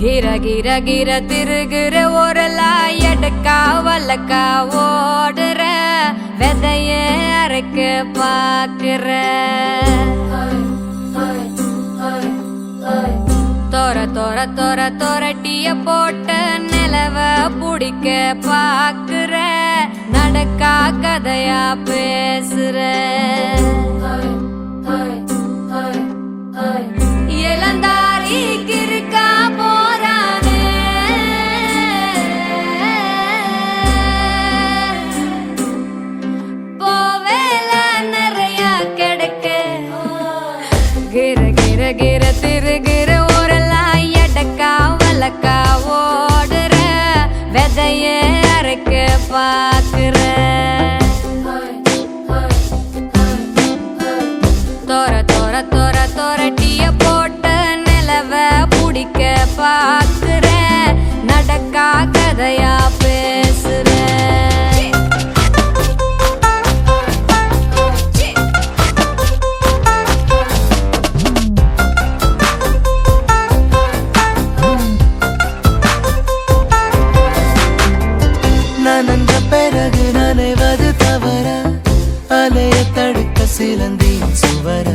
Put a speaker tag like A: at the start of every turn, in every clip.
A: गिर गिर गिर तिरुगिर ओरलाय எடுக்கா வலக்கா ஓடுற வெதைய அரைக்க பாக்குற தோர தோர தோர தோரட்டிய போட்ட நிலவ புடிக்க பாக்குற நடக்கா கதையா பேசுற இளந்தாரி கிறுக்கா गिर गिर गिर तिरुगिर ओरलाय எடுக்கா வலக்கா ஓடுற வெதைய அரைக்க பாக்குற தோர தோர தோர தோரட்டிய போட்ட நிலவ புடிக்க பாக்குற நடக்கா கதையா பேசுற
B: நனந்த பிறகு நனைவது தவற அலைய தடுக்க சிலந்தியின் சுவர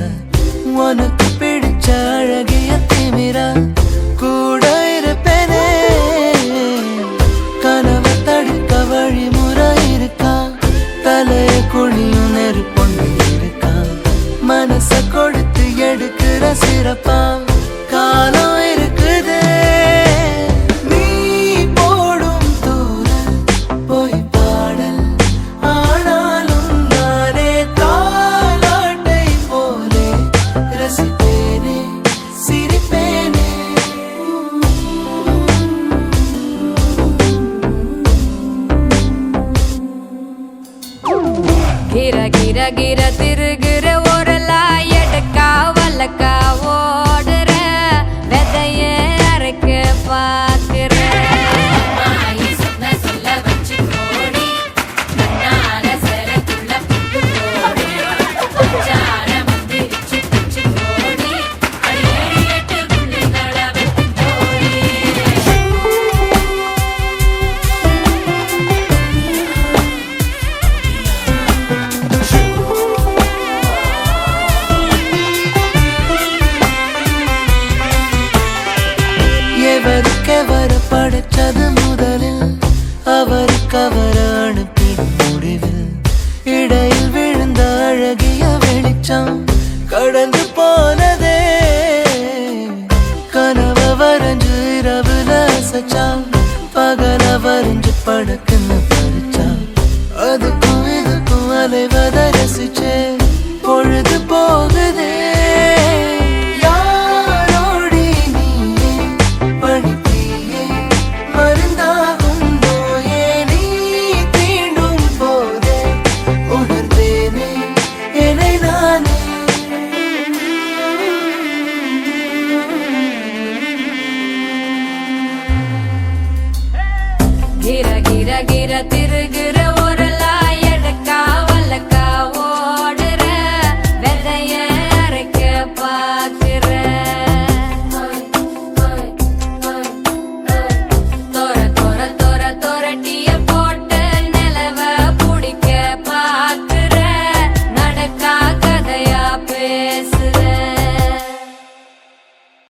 B: உனக்கு பிடிச்ச அழகிய திமிரா கூட இருப்பேனே கனவை தடுக்க வழிமுறை இருக்கா தலைய குழியும் நெருப்பொண்டு இருக்கா மனச கொடுத்து எடுக்கிற சிறப்பா காலம் இருக்குதே
A: गिर गिर गिर तिरुगिर ओरलाय எடுக்கா வலக்கா ஓடுற வெதைய அரைக்க பாக்குற
B: எவருக்கெவர படைச்சது முதலில் அவருக்கவர அனுப்பிடும் முடிவில் இடையில் விழுந்த அழகிய வெளிச்சம் கடந்து போனதே கனவ வரைஞ்சு இரவுல அசைச்சா பகல வரைஞ்சு படக்குன்னு பறிச்சா அதுக்கும் இதுக்கும் அலைவத ரசிச்சே